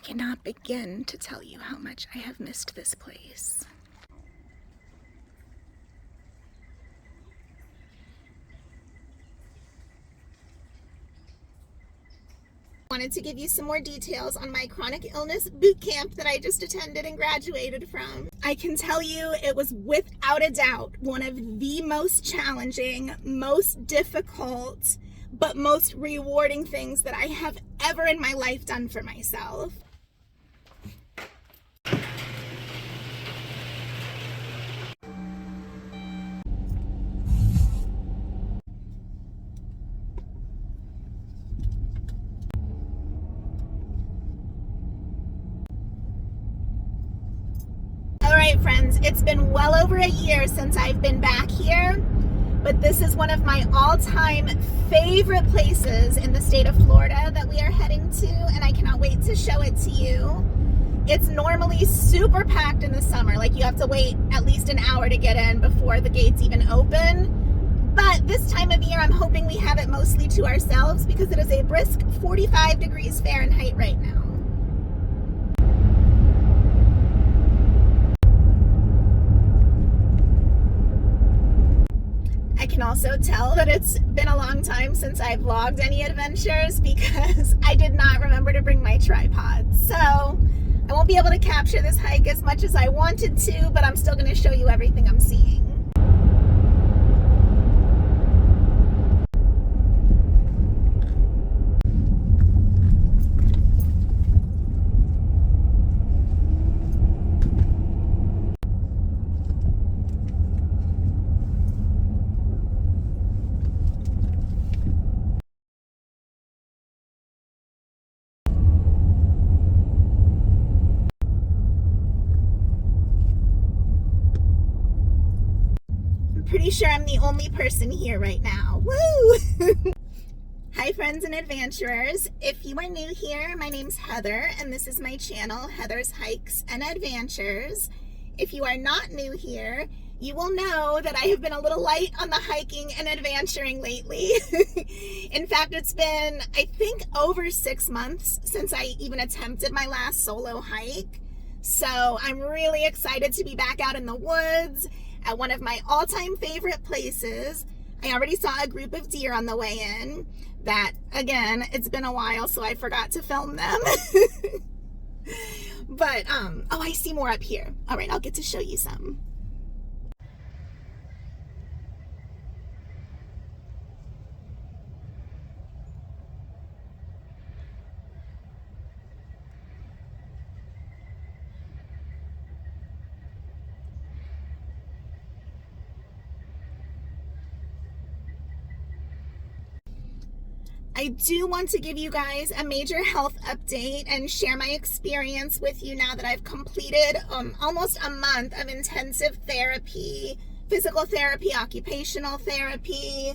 cannot begin to tell you how much I have missed this place. Wanted to give you some more details on my chronic illness boot camp that I just attended and graduated from. I can tell you it was without a doubt one of the most challenging, most difficult, but most rewarding things that I have ever in my life done for myself. Alright friends, it's been well over a year since I've been back here, but this is one of my all-time favorite places in the state of Florida that we are heading to, and I cannot wait to show it to you. It's normally super packed in the summer, like you have to wait at least an hour to get in before the gates even open. But this time of year, I'm hoping we have it mostly to ourselves because it is a brisk 45 degrees Fahrenheit right now. I can also tell that it's been a long time since I've vlogged any adventures because I did not remember to bring my tripod. So I won't be able to capture this hike as much as I wanted to, but I'm still going to show you everything I'm seeing. Pretty sure I'm the only person here right now. Woo! Hi friends and adventurers. If you are new here, my name's Heather and this is my channel, Heather's Hikes and Adventures. If you are not new here, you will know that I have been a little light on the hiking and adventuring lately. In fact, it's been, I think, over 6 months since I even attempted my last solo hike. So I'm really excited to be back out in the woods at one of my all-time favorite places. I already saw a group of deer on the way in that, again, it's been a while, so I forgot to film them. But, oh, I see more up here. All right, I'll get to show you some. I do want to give you guys a major health update and share my experience with you now that I've completed almost a month of intensive therapy, physical therapy, occupational therapy,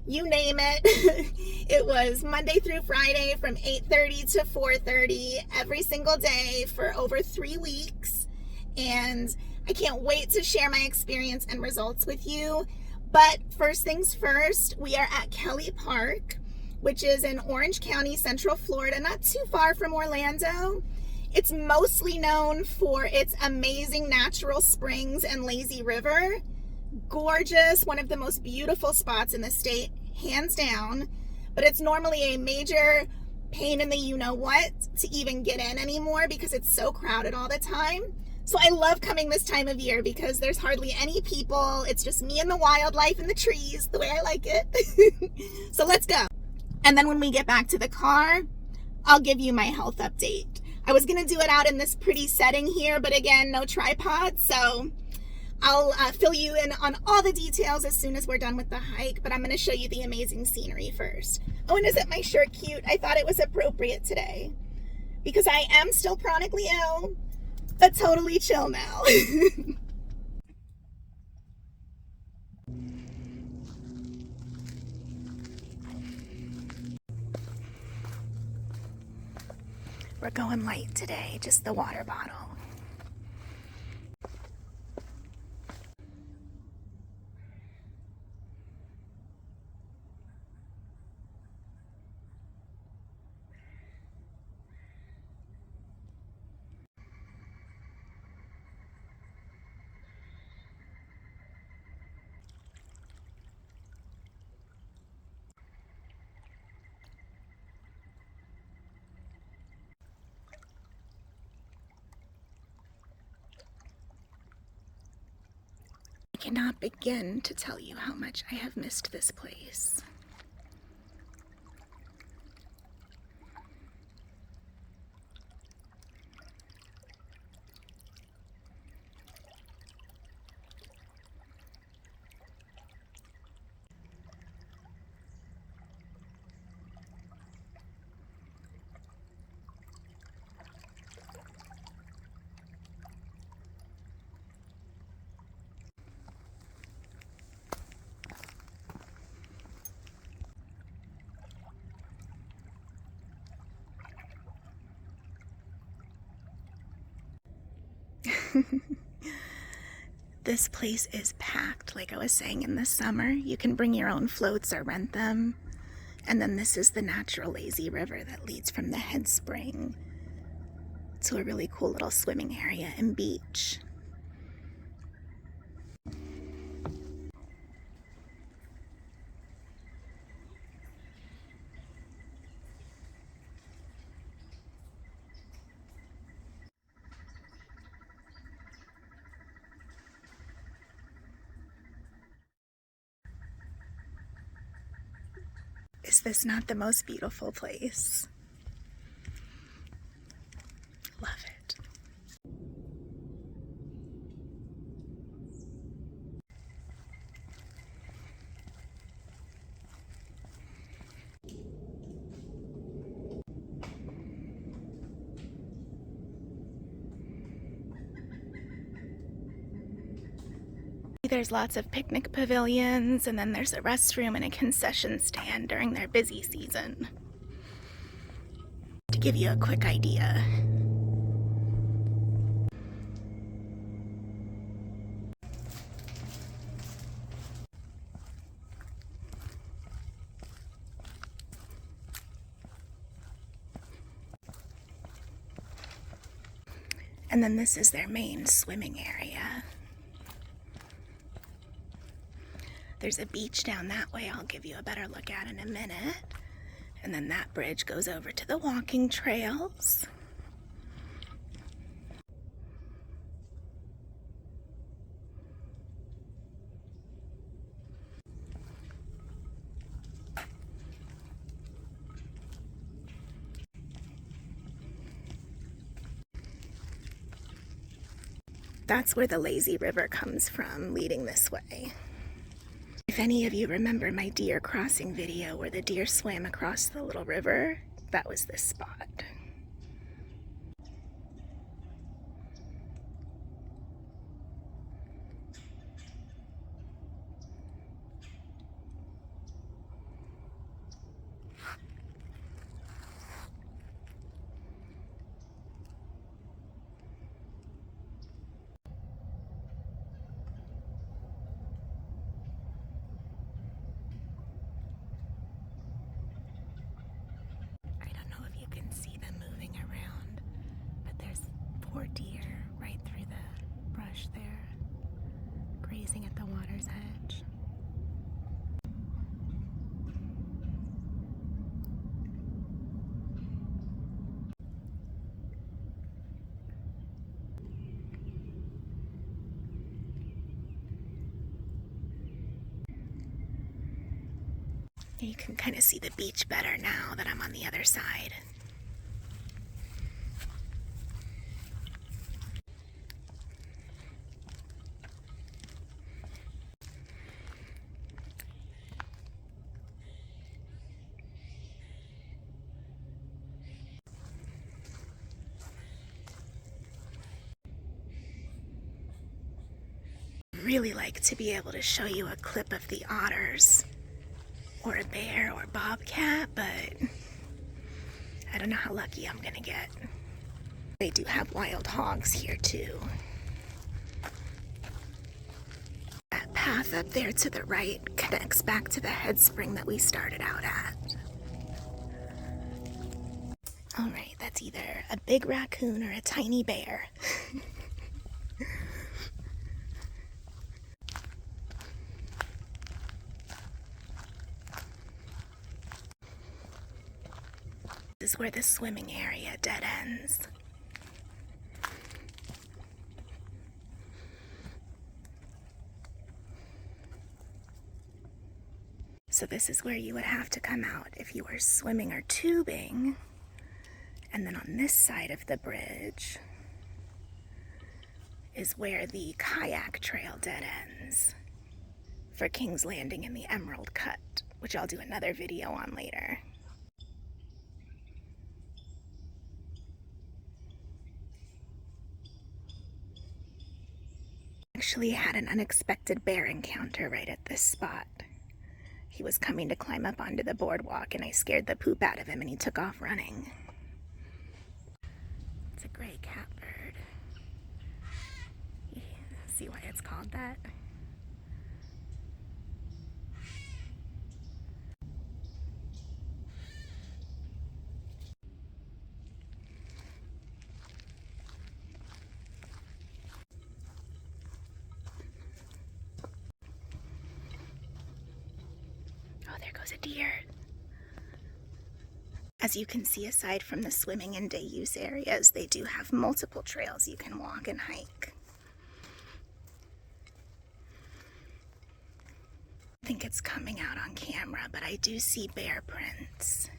you name it. It was Monday through Friday from 8:30 to 4:30 every single day for over 3 weeks. And I can't wait to share my experience and results with you. But first things first, we are at Kelly Park, which is in Orange County, Central Florida, not too far from Orlando. It's mostly known for its amazing natural springs and lazy river. Gorgeous, one of the most beautiful spots in the state, hands down. But it's normally a major pain in the you-know-what to even get in anymore because it's so crowded all the time. So I love coming this time of year because there's hardly any people. It's just me and the wildlife and the trees, the way I like it. So let's go. And then when we get back to the car, I'll give you my health update. I was going to do it out in this pretty setting here, but again, no tripod. So I'll fill you in on all the details as soon as we're done with the hike, but I'm going to show you the amazing scenery first. Oh, and isn't my shirt cute? I thought it was appropriate today because I am still chronically ill, but totally chill now. We're going light today, just the water bottle. cannot begin to tell you how much I have missed this place. This place is packed, like I was saying, in the summer. You can bring your own floats or rent them. And then this is the natural lazy river that leads from the head spring to a really cool little swimming area and beach. Is this not the most beautiful place? Love it. There's lots of picnic pavilions, and then there's a restroom and a concession stand during their busy season. To give you a quick idea. And then this is their main swimming area. There's a beach down that way I'll give you a better look at in a minute. And then that bridge goes over to the walking trails. That's where the lazy river comes from, leading this way. If any of you remember my deer crossing video where the deer swam across the little river, that was this spot. Poor deer right through the brush there, grazing at the water's edge. You can kind of see the beach better now that I'm on the other side. Really like to be able to show you a clip of the otters or a bear or bobcat, but I don't know how lucky I'm gonna get. They do have wild hogs here too. That path up there to the right connects back to the head spring that we started out at. All right, that's either a big raccoon or a tiny bear. This is where the swimming area dead ends. So this is where you would have to come out if you were swimming or tubing. And then on this side of the bridge is where the kayak trail dead ends for King's Landing and the Emerald Cut, which I'll do another video on later. Actually had an unexpected bear encounter right at this spot. He was coming to climb up onto the boardwalk and I scared the poop out of him and he took off running. It's a gray catbird. You see why it's called that? Oh, there goes a deer. As you can see, aside from the swimming and day use areas, they do have multiple trails you can walk and hike. I think it's coming out on camera, but I do see bear prints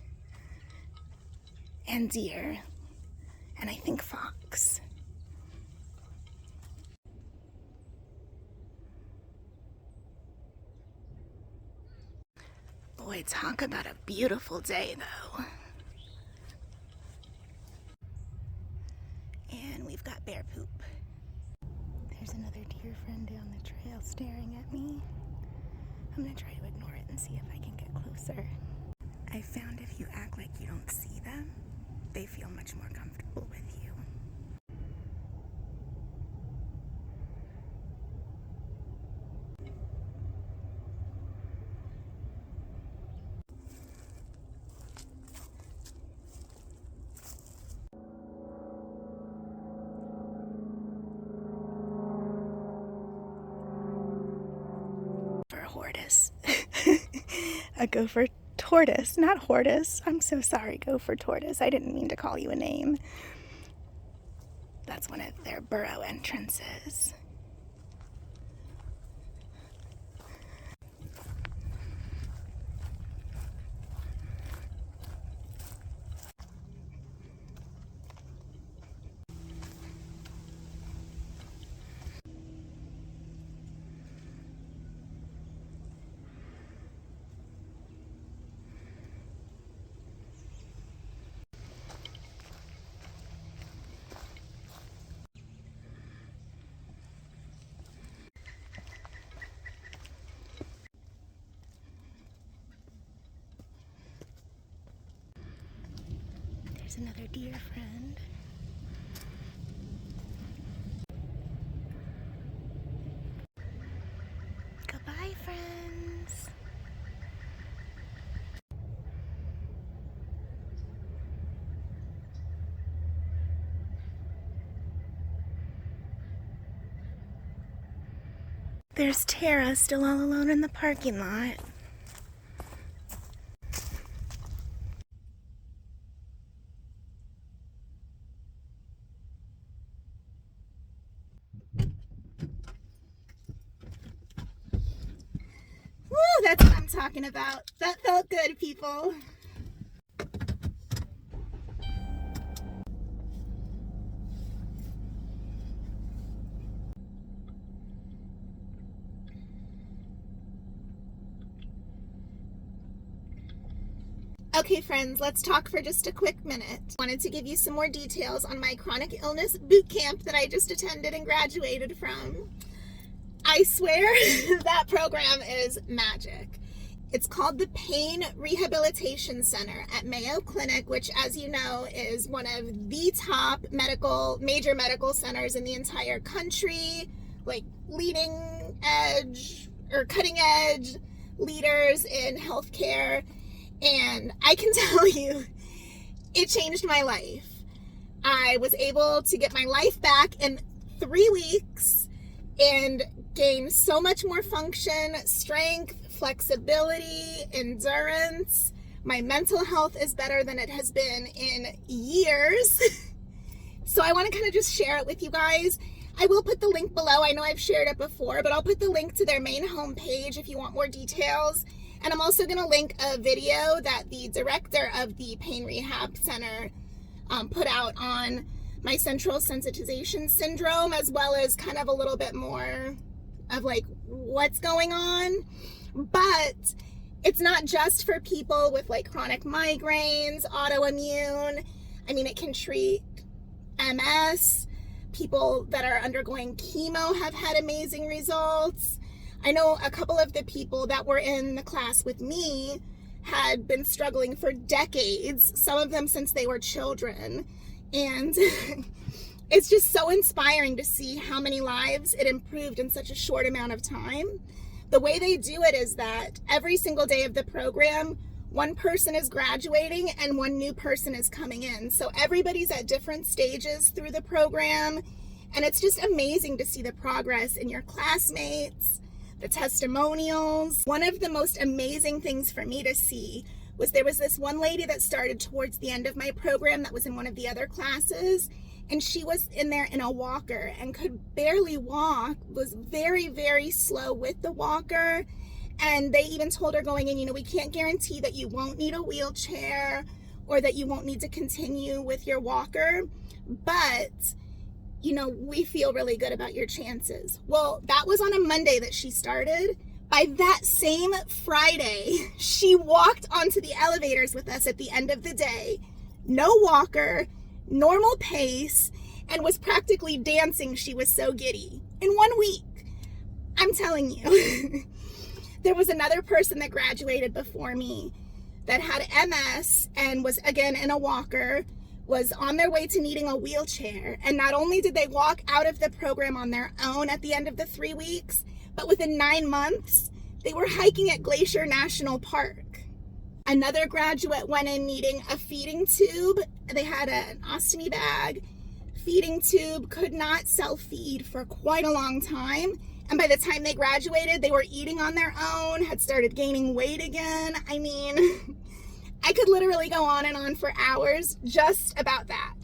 and deer, and I think fox. Boy, talk about a beautiful day, though. And we've got bear poop. There's another deer friend down the trail staring at me. I'm gonna try to ignore it and see if I can get closer. I found if you act like you don't see them, they feel much more comfortable with you. Hortus. A gopher tortoise, not hortus. I'm so sorry, gopher tortoise. I didn't mean to call you a name. That's one of their burrow entrances. There's another deer friend. Goodbye, friends. There's Tara still all alone in the parking lot. Woo, that's what I'm talking about. That felt good, people. Okay, friends, let's talk for just a quick minute. Wanted to give you some more details on my chronic illness boot camp that I just attended and graduated from. I swear that program is magic. It's called the Pain Rehabilitation Center at Mayo Clinic, which, as you know, is one of the top major medical centers in the entire country, like leading edge or cutting edge leaders in healthcare. And I can tell you, it changed my life. I was able to get my life back in 3 weeks and gain so much more function, strength, flexibility, endurance. My mental health is better than it has been in years. So I want to kind of just share it with you guys. I will put the link below. I know I've shared it before, but I'll put the link to their main homepage if you want more details. And I'm also going to link a video that the director of the Pain Rehab Center put out on my central sensitization syndrome, as well as kind of a little bit more of like what's going on. But it's not just for people with like chronic migraines, autoimmune. I mean, it can treat MS. People that are undergoing chemo have had amazing results. I know a couple of the people that were in the class with me had been struggling for decades, some of them since they were children. And it's just so inspiring to see how many lives it improved in such a short amount of time. The way they do it is that every single day of the program, one person is graduating and one new person is coming in. So everybody's at different stages through the program. And it's just amazing to see the progress in your classmates, the testimonials. One of the most amazing things for me to see was there was this one lady that started towards the end of my program that was in one of the other classes. And she was in there in a walker and could barely walk, was very, very slow with the walker. And they even told her going in, you know, we can't guarantee that you won't need a wheelchair or that you won't need to continue with your walker, but, you know, we feel really good about your chances. Well, that was on a Monday that she started. By that same Friday, she walked onto the elevators with us at the end of the day, no walker, normal pace, and was practically dancing. She was so giddy in 1 week. I'm telling you. There was another person that graduated before me that had MS and was again in a walker, was on their way to needing a wheelchair. And not only did they walk out of the program on their own at the end of the 3 weeks, but within 9 months, they were hiking at Glacier National Park. Another graduate went in needing a feeding tube. They had an ostomy bag, feeding tube, could not self-feed for quite a long time. And by the time they graduated, they were eating on their own, had started gaining weight again. I mean, I could literally go on and on for hours just about that.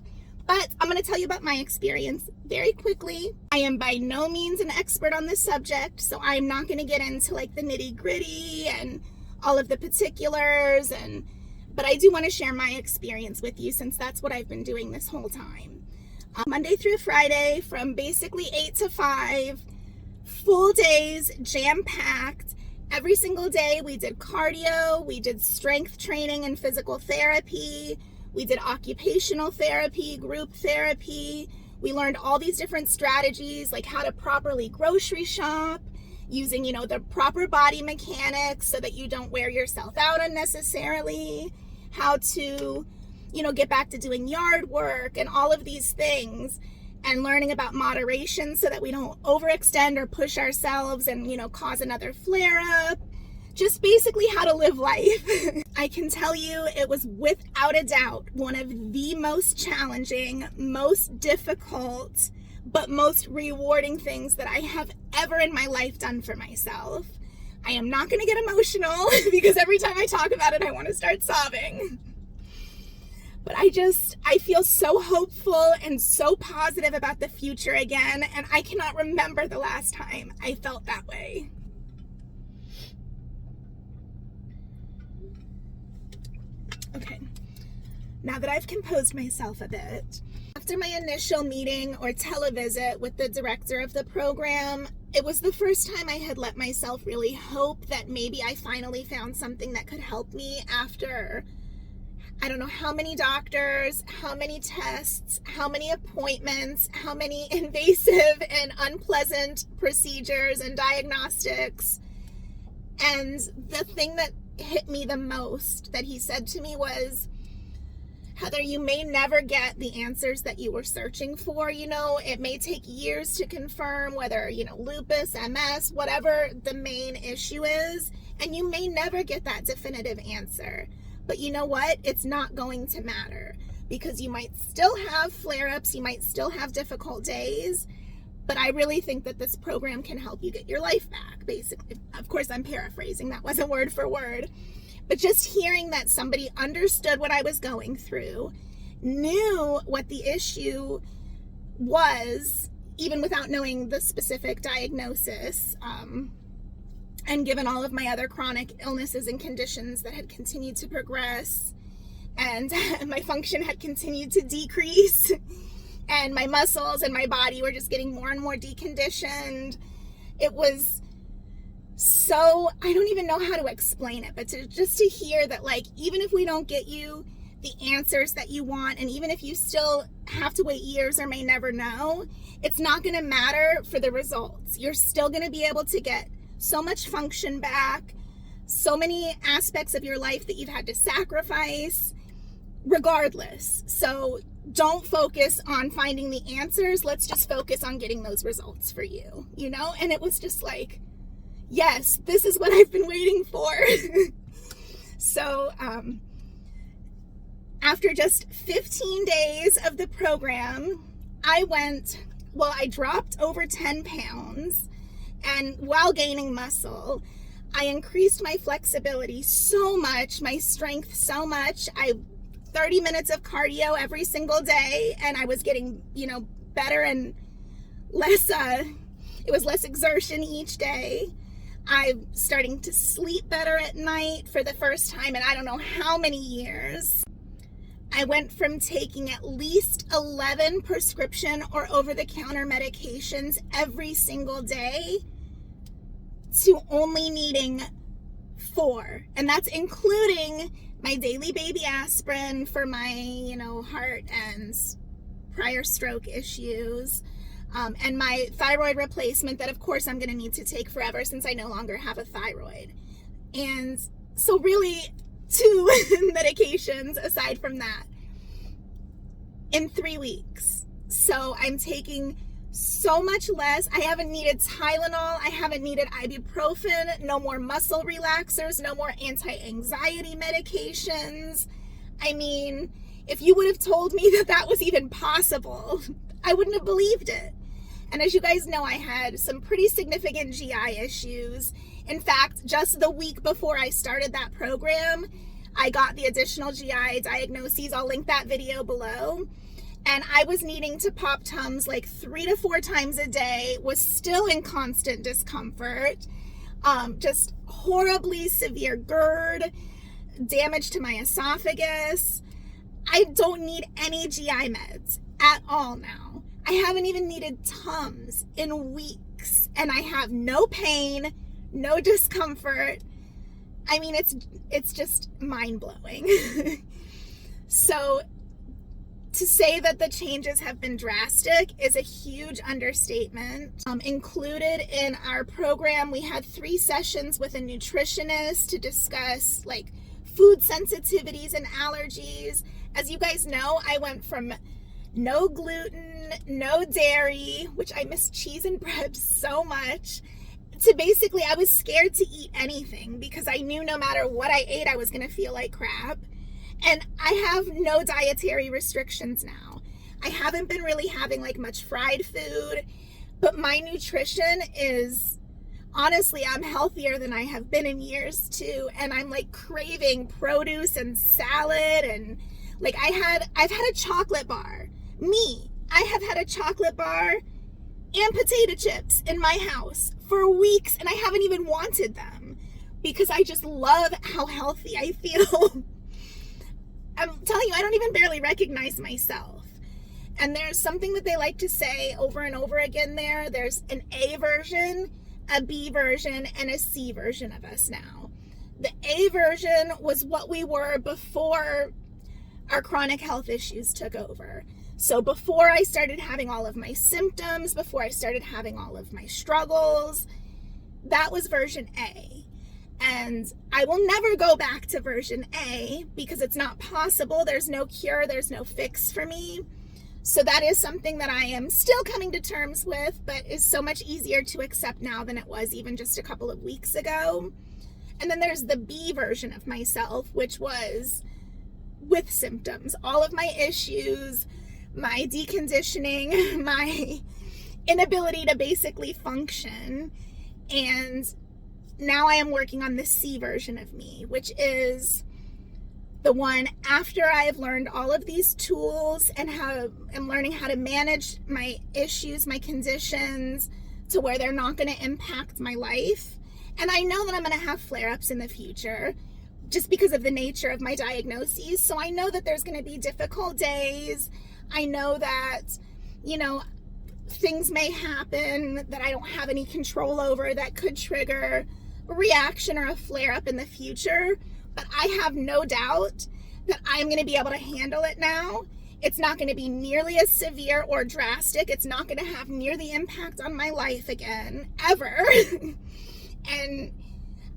But I'm going to tell you about my experience very quickly. I am by no means an expert on this subject, so I'm not going to get into like the nitty-gritty and all of the particulars, but I do want to share my experience with you since that's what I've been doing this whole time. Monday through Friday from basically 8 to 5, full days, jam-packed. Every single day we did cardio, we did strength training and physical therapy, we did occupational therapy, group therapy. We learned all these different strategies, like how to properly grocery shop, using, you know, the proper body mechanics so that you don't wear yourself out unnecessarily, how to, you know, get back to doing yard work and all of these things, and learning about moderation so that we don't overextend or push ourselves and, you know, cause another flare up. Just basically how to live life. I can tell you it was without a doubt one of the most challenging, most difficult, but most rewarding things that I have ever in my life done for myself. I am not going to get emotional because every time I talk about it, I want to start sobbing. But I feel so hopeful and so positive about the future again, and I cannot remember the last time I felt that way. Okay, now that I've composed myself a bit, after my initial meeting or televisit with the director of the program, it was the first time I had let myself really hope that maybe I finally found something that could help me after I don't know how many doctors, how many tests, how many appointments, how many invasive and unpleasant procedures and diagnostics. And the thing that hit me the most that he said to me was, Heather, you may never get the answers that you were searching for. You know, it may take years to confirm whether, you know, lupus, MS, whatever the main issue is, and you may never get that definitive answer. But you know what? It's not going to matter because you might still have flare-ups, you might still have difficult days, but I really think that this program can help you get your life back, basically. Of course, I'm paraphrasing. That wasn't word for word. But just hearing that somebody understood what I was going through, knew what the issue was, even without knowing the specific diagnosis, And given all of my other chronic illnesses and conditions that had continued to progress, and my function had continued to decrease, and my muscles and my body were just getting more and more deconditioned, it was so, I don't even know how to explain it, but just to hear that, like, even if we don't get you the answers that you want, and even if you still have to wait years or may never know, it's not going to matter for the results. You're still going to be able to get so much function back, so many aspects of your life that you've had to sacrifice, regardless. So don't focus on finding the answers. Let's just focus on getting those results for you, you know? And it was just like, yes, this is what I've been waiting for. So, after just 15 days of the program, I dropped over 10 pounds, and while gaining muscle, I increased my flexibility so much, my strength so much. 30 minutes of cardio every single day, and I was getting, better and less, it was less exertion each day. I'm starting to sleep better at night for the first time in I don't know how many years. I went from taking at least 11 prescription or over-the-counter medications every single day to only needing 4. And that's including my daily baby aspirin for my, heart and prior stroke issues, and my thyroid replacement that, of course, I'm going to need to take forever since I no longer have a thyroid. And so really 2 medications aside from that in 3 weeks. So I'm taking so much less. I haven't needed Tylenol. I haven't needed ibuprofen. No more muscle relaxers. No more anti-anxiety medications. I mean, if you would have told me that that was even possible, I wouldn't have believed it. And as you guys know, I had some pretty significant GI issues. In fact, just the week before I started that program, I got the additional GI diagnoses. I'll link that video below. And I was needing to pop Tums like 3 to 4 times a day, was still in constant discomfort, just horribly severe GERD, damage to my esophagus. I don't need any GI meds at all now. I haven't even needed Tums in weeks, and I have no pain, no discomfort. I mean, it's just mind-blowing. So to say that the changes have been drastic is a huge understatement. Included in our program, we had 3 sessions with a nutritionist to discuss like food sensitivities and allergies. As you guys know, I went from no gluten, no dairy, which I miss cheese and bread so much, to basically I was scared to eat anything because I knew no matter what I ate, I was going to feel like crap. And I have no dietary restrictions now. I haven't been really having like much fried food, but my nutrition is, honestly, I'm healthier than I have been in years too. And I'm like craving produce and salad, and like I've had a chocolate bar. I have had a chocolate bar and potato chips in my house for weeks, and I haven't even wanted them because I just love how healthy I feel. I'm telling you, I don't even barely recognize myself. And there's something that they like to say over and over again there. There's an A version, a B version, and a C version of us now. The A version was what we were before our chronic health issues took over. So before I started having all of my symptoms, before I started having all of my struggles, that was version A. And I will never go back to version A because it's not possible. There's no cure. There's no fix for me. So that is something that I am still coming to terms with, but is so much easier to accept now than it was even just a couple of weeks ago. And then there's the B version of myself, which was with symptoms, all of my issues, my deconditioning, my inability to basically function. And now I am working on the C version of me, which is the one after I have learned all of these tools and I'm learning how to manage my issues, my conditions, to where they're not going to impact my life. And I know that I'm going to have flare-ups in the future just because of the nature of my diagnoses. So I know that there's going to be difficult days. I know that, things may happen that I don't have any control over that could trigger a reaction or a flare-up in the future. But I have no doubt that I'm going to be able to handle it now. It's not going to be nearly as severe or drastic. It's not going to have near the impact on my life again, ever. And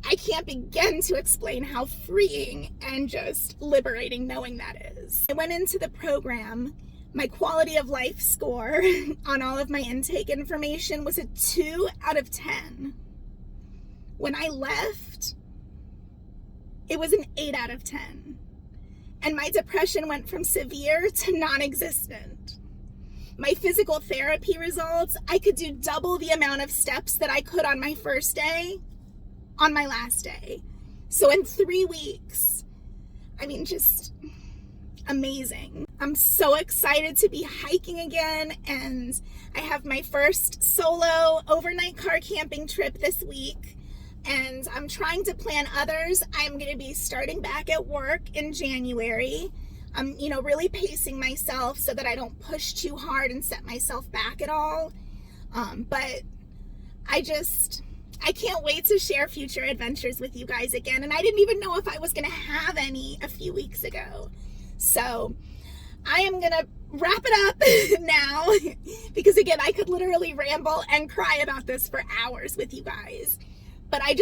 I can't begin to explain how freeing and just liberating knowing that is. I went into the program, my quality of life score on all of my intake information was a 2 out of 10. When I left, it was an 8 out of 10. And my depression went from severe to non-existent. My physical therapy results, I could do double the amount of steps that I could on my first day on my last day. So in 3 weeks, just amazing. I'm so excited to be hiking again, and I have my first solo overnight car camping trip this week, and I'm trying to plan others. I'm going to be starting back at work in January. I'm, really pacing myself so that I don't push too hard and set myself back at all. But I can't wait to share future adventures with you guys again. And I didn't even know if I was going to have any a few weeks ago. So I am going to wrap it up now because, again, I could literally ramble and cry about this for hours with you guys. But I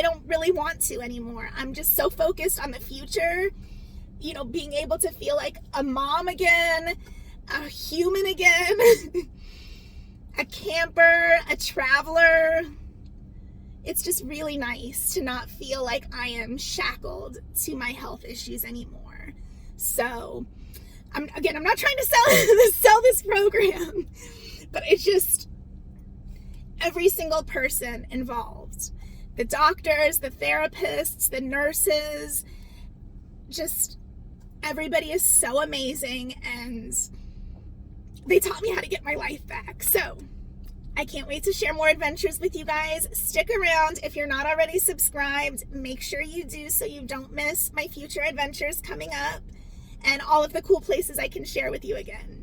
don't really want to anymore. I'm just so focused on the future, being able to feel like a mom again, a human again, a camper, a traveler. It's just really nice to not feel like I am shackled to my health issues anymore. So, I'm not trying to sell this program, but it's just every single person involved. The doctors, the therapists, the nurses, just everybody is so amazing, and they taught me how to get my life back. So I can't wait to share more adventures with you guys. Stick around. If you're not already subscribed, make sure you do so you don't miss my future adventures coming up and all of the cool places I can share with you again.